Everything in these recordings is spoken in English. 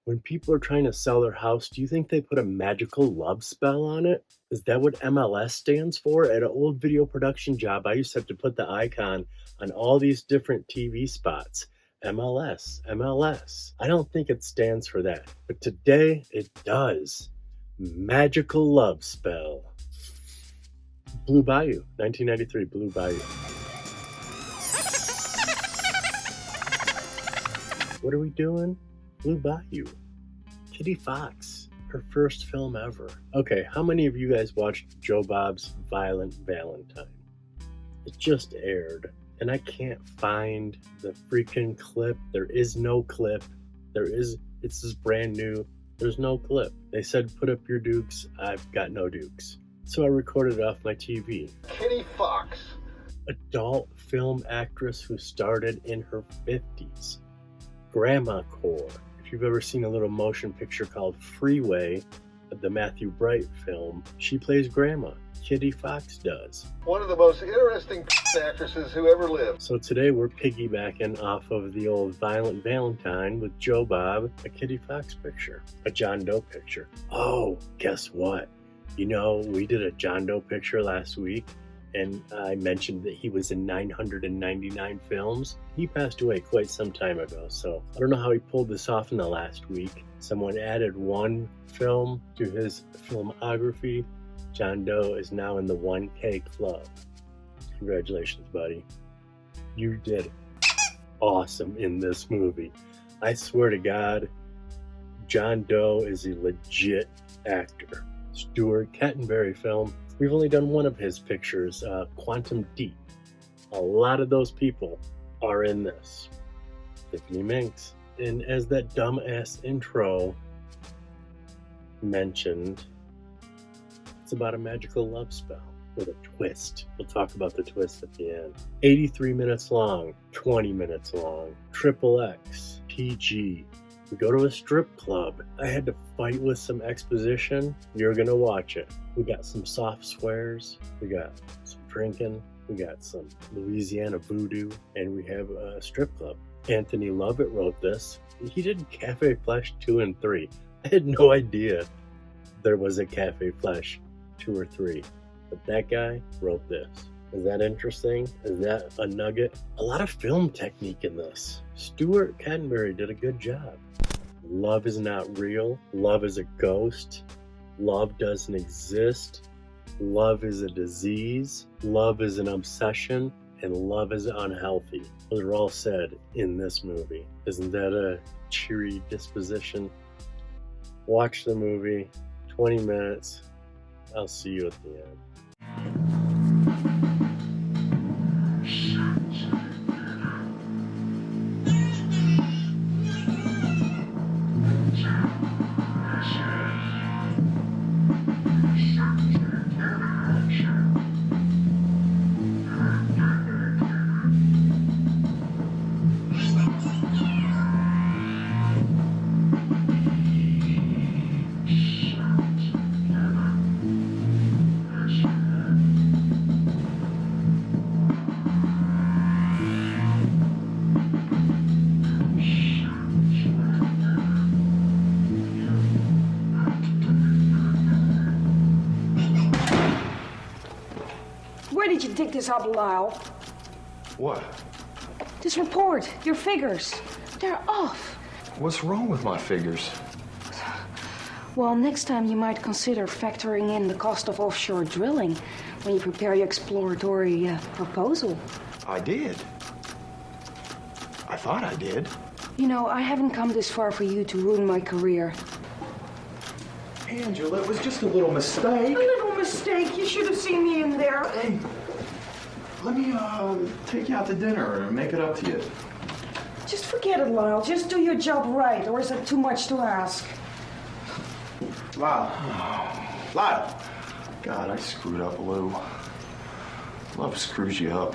When people are trying to sell their house, do you think they put a magical love spell on it? Is that what MLS stands for? At an old video production job, I used to have to put the icon on all these different TV spots. MLS, MLS. I don't think it stands for that, but today it does. Magical love spell. Blue Bayou, 1993, Blue Bayou. What are we doing? Blue Bayou. Kitty Fox, her first film ever. Okay, how many of you guys watched Joe Bob's Violent Valentine? It just aired, and I can't find the freaking clip. There is no clip. It's just brand new. There's no clip. They said, put up your dukes. I've got no dukes. So I recorded it off my TV. Kitty Fox. Adult film actress who started in her 50s. Grandma core. If you've ever seen a little motion picture called Freeway, the Matthew Bright film, she plays Grandma. Kitty Fox does. One of the most interesting actresses who ever lived. So today we're piggybacking off of the old Violent Valentine with Joe Bob, a Kitty Fox picture, a John Doe picture. Oh, guess what? You know, we did a John Doe picture last week, and I mentioned that he was in 999 films. He passed away quite some time ago, so I don't know how he pulled this off in the last week. Someone added one film to his filmography. John Doe is now in the 1K club. Congratulations, buddy. You did awesome in this movie. I swear to God, John Doe is a legit actor. Stuart, Canterbury film. We've only done one of his pictures, Quantum Deep. A lot of those people are in this. Tiffany, Mynx. And as that dumbass intro mentioned, it's about a magical love spell with a twist. We'll talk about the twist at the end. 83 minutes long, 20 minutes long, XXX, PG. We go to a strip club. I had to fight with some exposition. You're gonna watch it. We got some soft swears. We got some drinking. We got some Louisiana voodoo. And we have a strip club. Anthony Lovett wrote this. He did Cafe Flesh 2 and 3. I had no idea there was a Cafe Flesh 2 or 3. But that guy wrote this. Is that interesting? Is that a nugget? A lot of film technique in this. Stuart Canterbury did a good job. Love is not real. Love is a ghost. Love doesn't exist. Love is a disease. Love is an obsession. And love is unhealthy. Those are all said in this movie. Isn't that a cheery disposition? Watch the movie. 20 minutes. I'll see you at the end. Where did you dig this up, Lyle? What? This report, your figures, they're off. What's wrong with my figures? Well, next time you might consider factoring in the cost of offshore drilling when you prepare your exploratory proposal. I did. I thought I did. You know, I haven't come this far for you to ruin my career. Angela, it was just a little mistake. A little mistake. You should have seen me in there. Hey, let me take you out to dinner and make it up to you. Just forget it, Lyle. Just do your job right, or is it too much to ask? Lyle. Lyle. God, I screwed up, Lou. Love screws you up.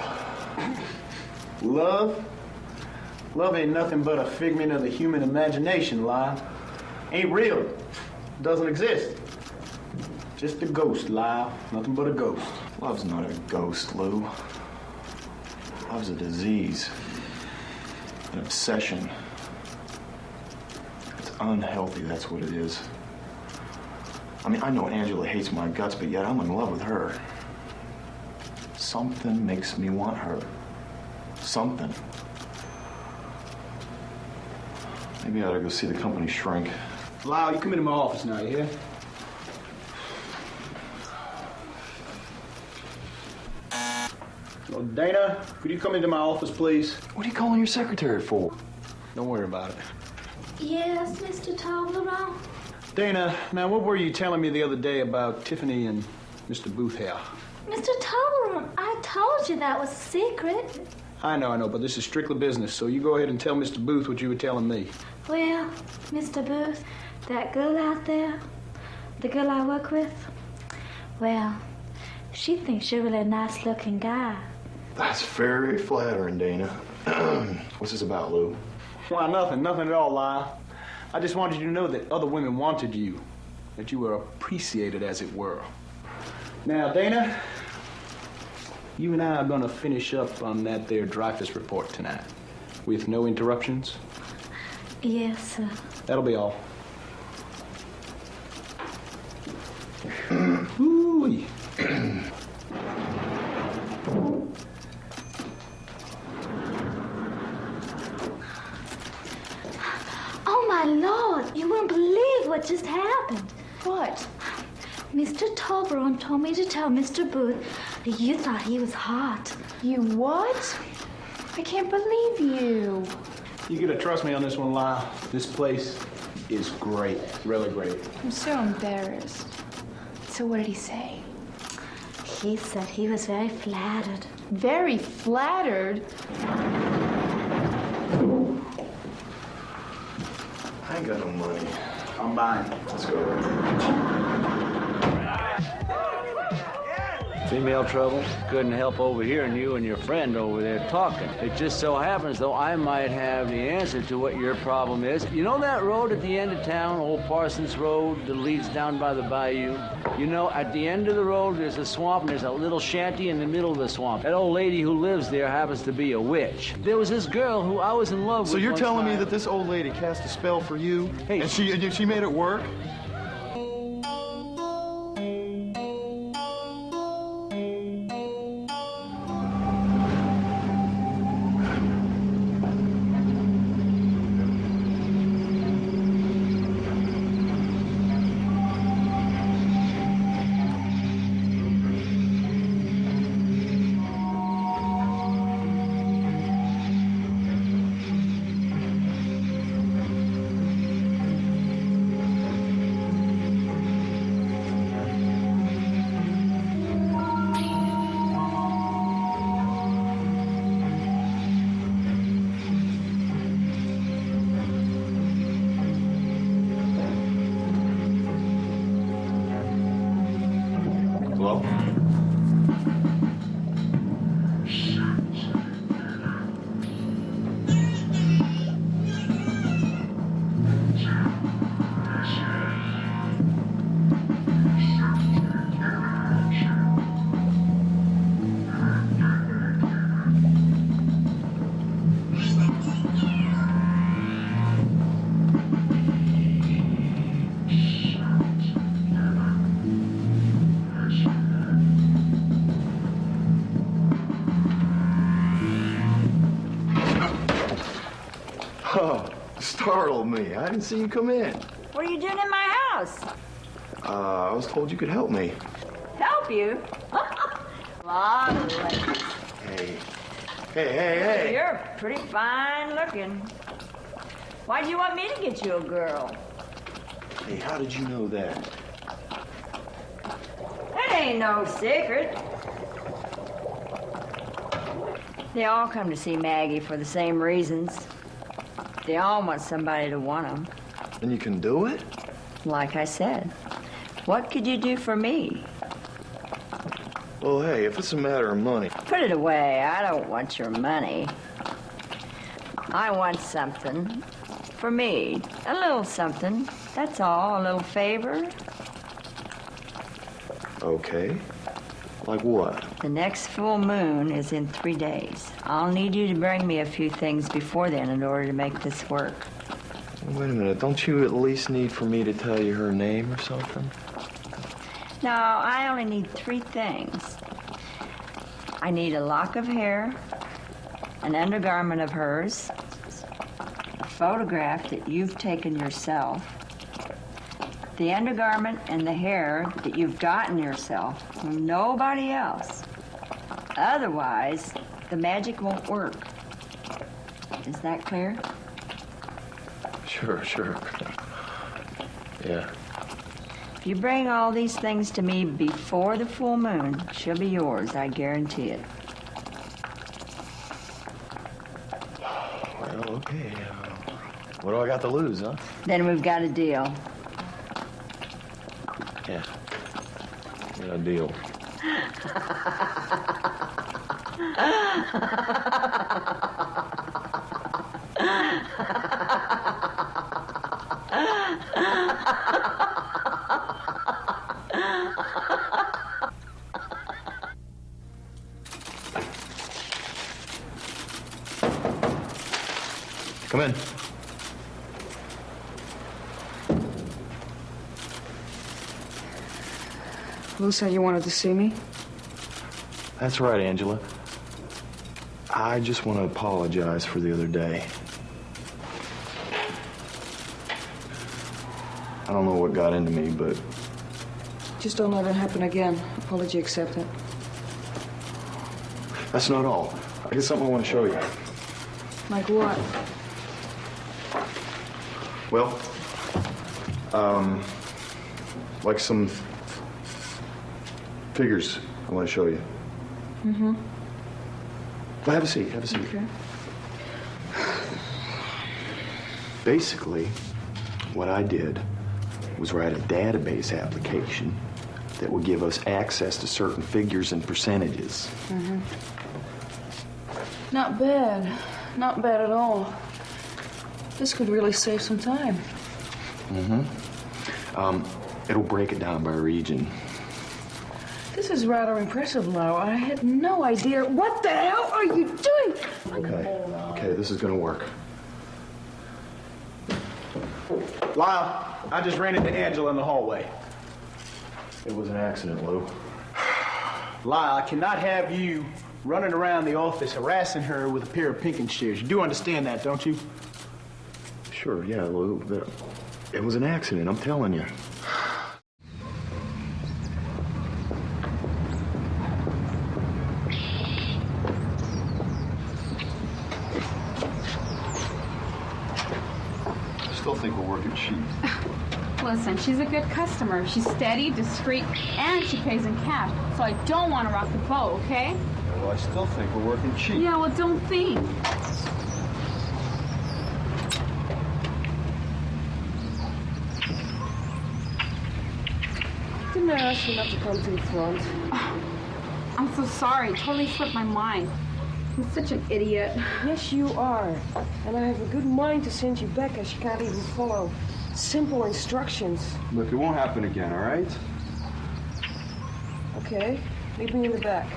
Love? Love ain't nothing but a figment of the human imagination, Lyle. Ain't real. Doesn't exist. Just a ghost, Lyle. Nothing but a ghost. Love's not a ghost, Lou. Love's a disease. An obsession. It's unhealthy, that's what it is. I mean, I know Angela hates my guts, but yet I'm in love with her. Something makes me want her. Something. Maybe I ought to go see the company shrink. Lyle, you come into my office now, you hear? Oh, Dana, could you come into my office, please? What are you calling your secretary for? Don't worry about it. Yes, Mr. Toblerone? Dana, now what were you telling me the other day about Tiffany and Mr. Booth here? Mr. Toblerone, I told you that was a secret. I know, but this is strictly business, so you go ahead and tell Mr. Booth what you were telling me. Well, Mr. Booth, that girl out there, the girl I work with, well, she thinks you're a really nice-looking guy. That's very flattering, Dana. What's this about, Lou? Why, nothing at all, Lyle. I just wanted you to know that other women wanted you, that you were appreciated, as it were. Now, Dana, you and I are gonna finish up on that there Dreyfus report tonight, with no interruptions. Yes, sir. That'll be all. Ooh-wee. Oh, my Lord, you won't believe what just happened. What? Mr. Toblerone told me to tell Mr. Booth that you thought he was hot. You what? I can't believe you. You gotta trust me on this one, Lyle. This place is great, really great. I'm so embarrassed. So what did he say? He said he was very flattered. Very flattered. I ain't got no money. I'm buying. Let's go. Female trouble? Couldn't help overhearing you and your friend over there talking. It just so happens, though, I might have the answer to what your problem is. You know that road at the end of town, Old Parsons Road, that leads down by the Bayou? You know, at the end of the road, there's a swamp, and there's a little shanty in the middle of the swamp. That old lady who lives there happens to be a witch. There was this girl who I was in love with. So you're one telling me time. that this old lady cast a spell for you? Hey. And she made it work? Hello? Oh, startled me. I didn't see you come in. What are you doing in my house? I was told you could help me. Help you? Lovely. Hey. You're pretty fine looking. Why do you want me to get you a girl? Hey, how did you know that? It ain't no secret. They all come to see Maggie for the same reasons. They all want somebody to want them. And you can do it? Like I said, what could you do for me? Well, hey, if it's a matter of money. Put it away. I don't want your money. I want something for me. A little something. That's all. A little favor. Okay. Like what? The next full moon is in 3 days. I'll need you to bring me a few things before then in order to make this work. Wait a minute. Don't you at least need for me to tell you her name or something? No, I only need 3 things. I need a lock of hair, an undergarment of hers, a photograph that you've taken yourself, the undergarment and the hair that you've gotten yourself from nobody else. Otherwise, the magic won't work. Is that clear? Sure. Yeah. If you bring all these things to me before the full moon, she'll be yours, I guarantee it. Well, okay. What do I got to lose, huh? Then we've got a deal. Yeah. A deal. Come in. Lou said you wanted to see me? That's right, Angela. I just want to apologize for the other day. I don't know what got into me, but... Just don't let it happen again. Apology accepted. That's not all. I got something I want to show you. Like what? Well, like some figures I want to show you. Mm-hmm. Well, have a seat, have a seat. Okay. Basically, what I did was write a database application that would give us access to certain figures and percentages. Mm-hmm. Not bad. Not bad at all. This could really save some time. Mm-hmm. It'll break it down by region. This is rather impressive, Lau. I had no idea. What the hell are you doing? Okay, this is gonna work. Lyle, I just ran into Angela in the hallway. It was an accident, Lou. Lyle, I cannot have you running around the office harassing her with a pair of pinking shears. You do understand that, don't you? Sure, yeah, Lou, but it was an accident, I'm telling you. I still think we're working cheap. Listen, she's a good customer. She's steady, discreet, and she pays in cash. So I don't want to rock the boat, okay? Well, I still think we're working cheap. Yeah, well, don't think. Didn't I ask you not to come to the front? I'm so sorry. Totally slipped my mind. I'm such an idiot. Yes, you are. And I have a good mind to send you back as you can't even follow simple instructions. Look, it won't happen again, all right? Okay, meet me in the back.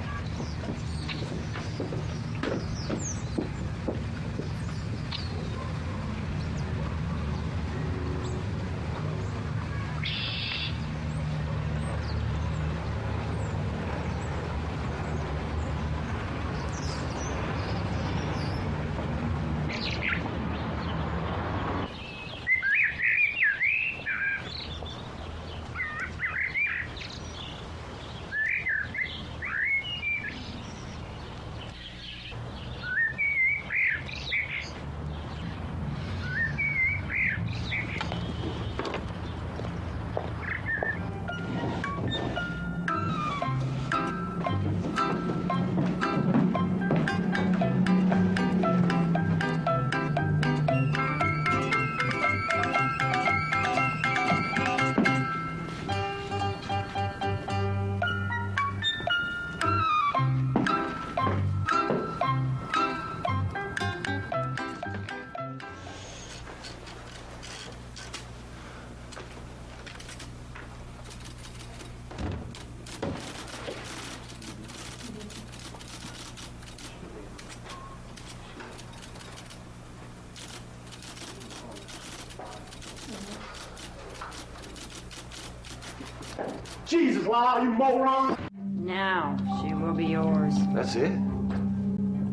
Jesus, Lyle, you moron! Now she will be yours. That's it?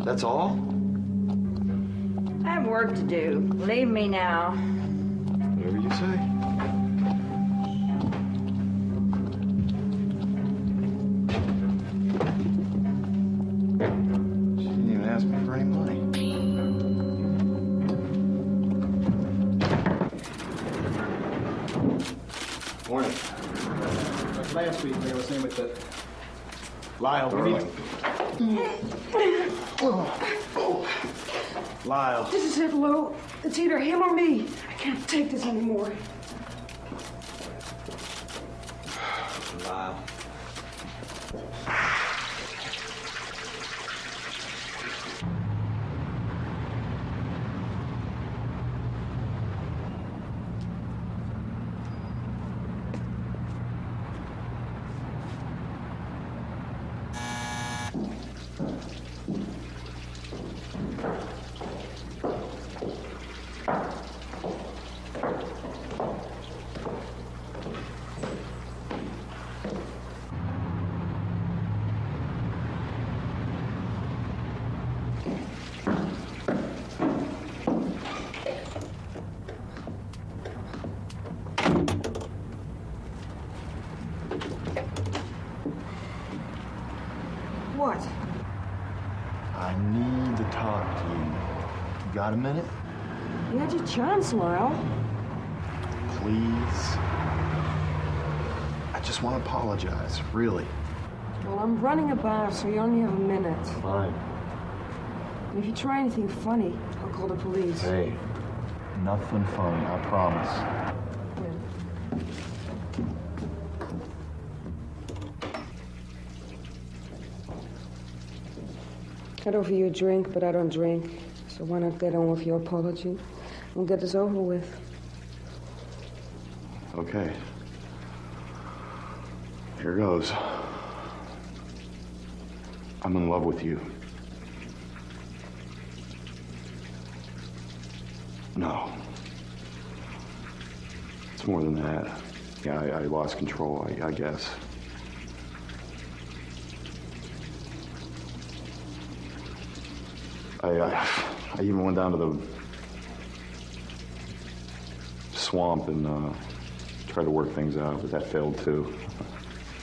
That's all? I have work to do. Leave me now. Whatever you say. She didn't even ask me for any money. Morning. Last week they were saying with the Lyle, we need Lyle. This is it, Lou. It's either him or me. I can't take this anymore. Lyle. What? I need to talk to you. You got a minute? You had your chance, Lyle. Please? I just want to apologize, really. Well, I'm running a bar, so you only have a minute. Fine. And if you try anything funny, I'll call the police. Hey, nothing funny, I promise. I'd offer you a drink, but I don't drink. So why not get on with your apology? We'll get this over with. Okay. Here goes. I'm in love with you. No. It's more than that. Yeah, I lost control, I guess. I even went down to the swamp and tried to work things out, but that failed too.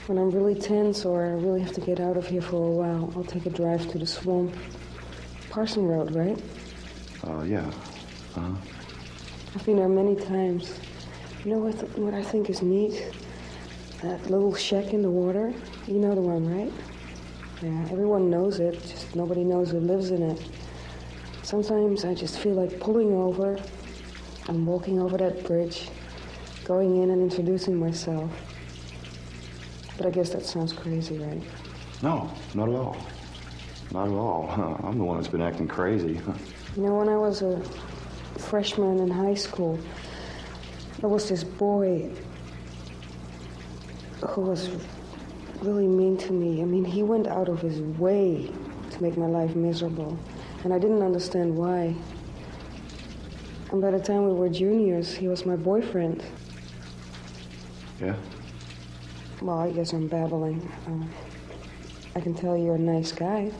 When I'm really tense or I really have to get out of here for a while, I'll take a drive to the swamp. Parson Road, right? Yeah. Uh-huh. I've been there many times. You know what I think is neat? That little shack in the water. You know the one, right? Yeah, everyone knows it, just nobody knows who lives in it. Sometimes I just feel like pulling over and walking over that bridge, going in and introducing myself. But I guess that sounds crazy, right? No, not at all. Not at all. I'm the one that's been acting crazy. You know, when I was a freshman in high school, there was this boy who was really mean to me. I mean, he went out of his way to make my life miserable. And I didn't understand why. And by the time we were juniors, he was my boyfriend. Yeah? Well, I guess I'm babbling. I can tell you're a nice guy.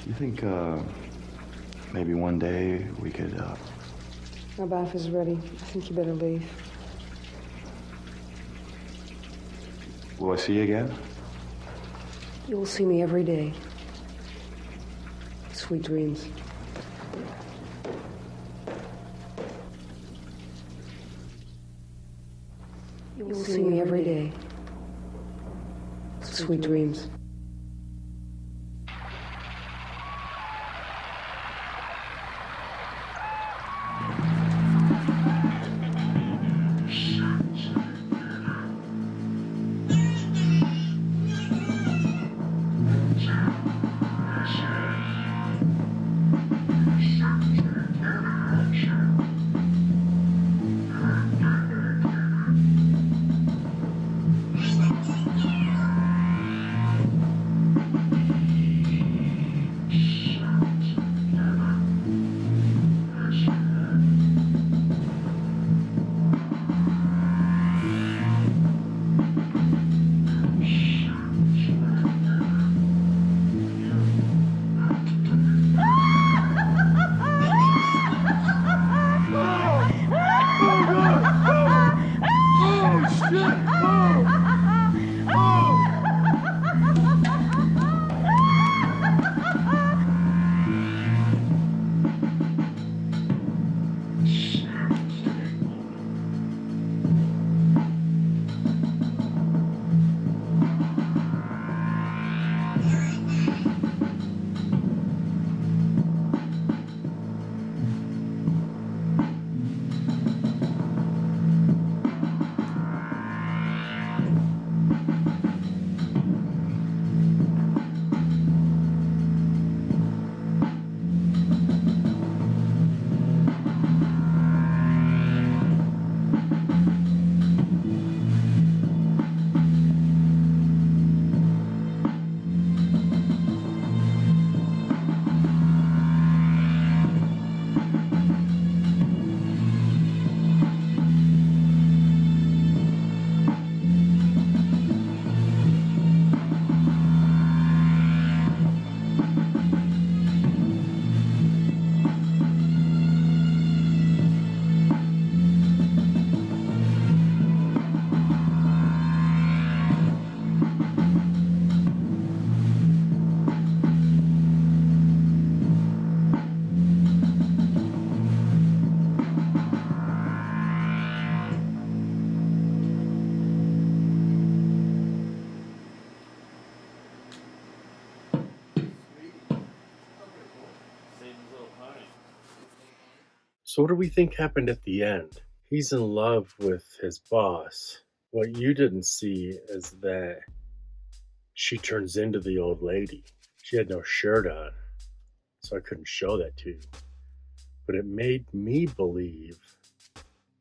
You think, maybe one day we could, My bath is ready. I think you better leave. Will I see you again? You will see me every day. Sweet dreams. You will see me every day. Sweet dreams. So what do we think happened at the end? He's in love with his boss. What you didn't see is that she turns into the old lady. She had no shirt on, so I couldn't show that to you. But it made me believe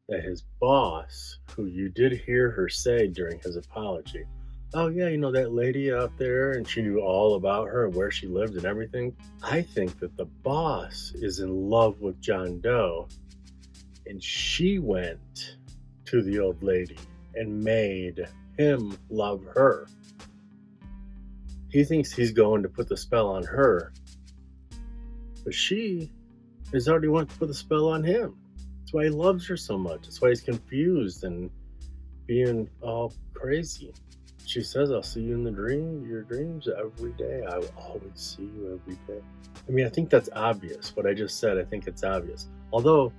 that his boss, who you did hear her say during his apology, oh yeah, you know that lady out there, and she knew all about her and where she lived and everything. I think that the boss is in love with John Doe, and she went to the old lady and made him love her. He thinks he's going to put the spell on her, but she has already wanted to put the spell on him. That's why he loves her so much. That's why he's confused and being all crazy. She says, I'll see you in your dreams every day. I will always see you every day. I mean, I think that's obvious. What I just said, I think it's obvious. Although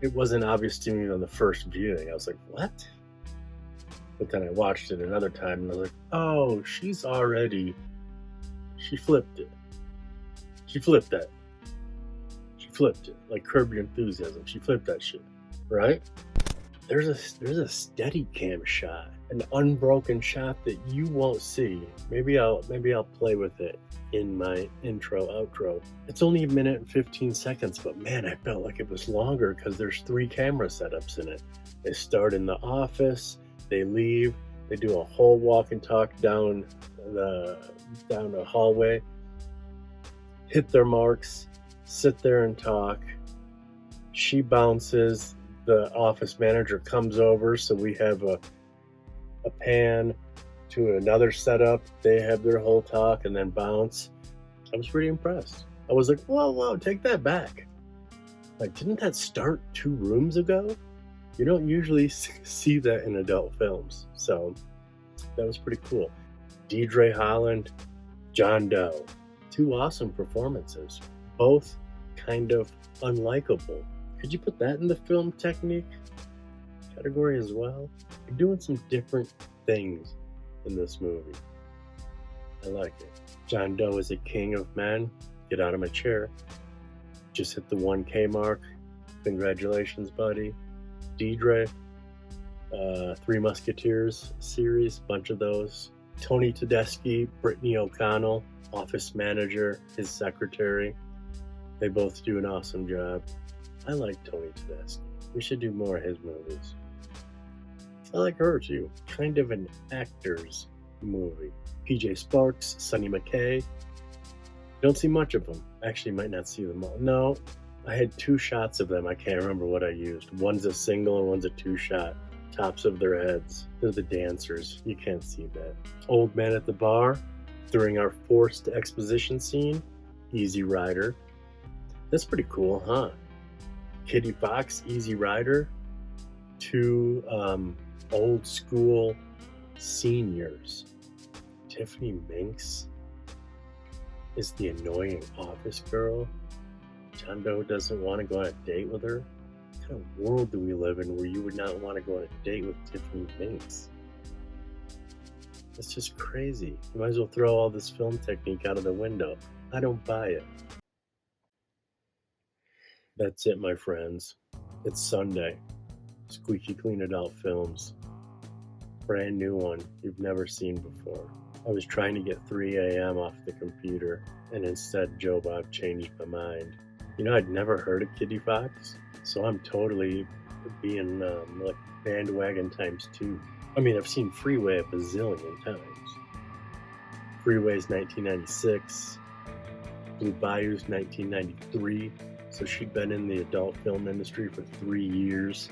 it wasn't obvious to me on the first viewing. I was like, what? But then I watched it another time and I was like, oh, she flipped it. She flipped that. She flipped it. Like Curb Your Enthusiasm. She flipped that shit. Right? There's a steady cam shot. An unbroken shot that you won't see. Maybe I'll play with it in my intro, outro. It's only 1 minute and 15 seconds, but man, I felt like it was longer because there's 3 camera setups in it. They start in the office, they leave, they do a whole walk and talk down the hallway, hit their marks, sit there and talk. She bounces, the office manager comes over, so we have a pan to another setup. They have their whole talk and then bounce. I was pretty impressed. I was like, whoa, take that back. Like, didn't that start 2 rooms ago? You don't usually see that in adult films. So that was pretty cool. Deidre, Holland, John Doe. 2 awesome performances. Both kind of unlikable. Could you put that in the film technique category as well? You're doing some different things in this movie. I like it. John Doe is a king of men. Get out of my chair. Just hit the 1K mark. Congratulations, buddy. Deidre, 3 Musketeers series, bunch of those. Tony Tedeschi, Brittany O'Connell, office manager, his secretary. They both do an awesome job. I like Tony Tedeschi. We should do more of his movies. I like her too. Kind of an actor's movie. PJ Sparxx, Sonny McKay. Don't see much of them. Actually, might not see them all. No, I had 2 shots of them. I can't remember what I used. One's a single and one's a 2-shot. Tops of their heads. They're the dancers. You can't see that. Old Man at the Bar. During our forced exposition scene. Easy Rider. That's pretty cool, huh? Kitty Fox, Easy Rider. 2 old school seniors. Tiffany Mynx is the annoying office girl. John Doe doesn't want to go on a date with her. What kind of world do we live in where you would not want to go on a date with Tiffany Mynx? It's just crazy. You might as well throw all this film technique out of the window. I don't buy it. That's it, my friends. It's Sunday. Squeaky Clean Adult Films. Brand new one you've never seen before. I was trying to get 3 a.m. off the computer, and instead Joe Bob changed my mind. You know, I'd never heard of Kitty Fox, so I'm totally being like bandwagon times 2. I mean, I've seen Freeway a bazillion times. Freeway's 1996. Blue Bayou's 1993. So she'd been in the adult film industry for 3 years.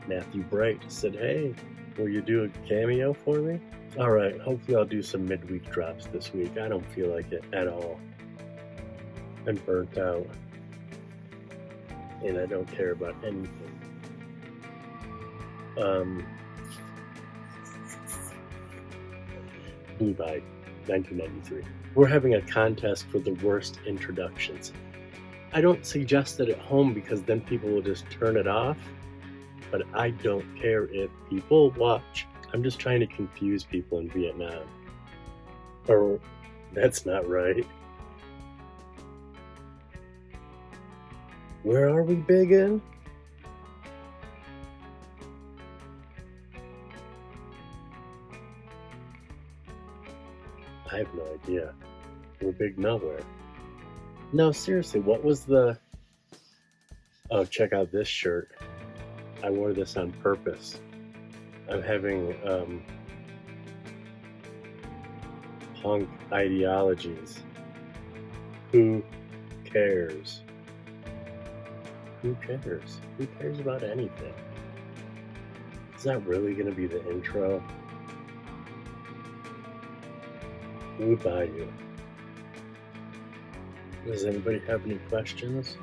Matthew Bright said, hey, will you do a cameo for me? All right, hopefully I'll do some midweek drops this week. I don't feel like it at all. I'm burnt out. And I don't care about anything. Blue Bayou, 1993. We're having a contest for the worst introductions. I don't suggest it at home because then people will just turn it off. But I don't care if people watch. I'm just trying to confuse people in Vietnam. Or, that's not right. Where are we big in? I have no idea. We're big nowhere. No, seriously, what was the... Oh, check out this shirt. I wore this on purpose. I'm having punk ideologies. Who cares? Who cares? Who cares about anything? Is that really going to be the intro? Bayou. Does anybody have any questions?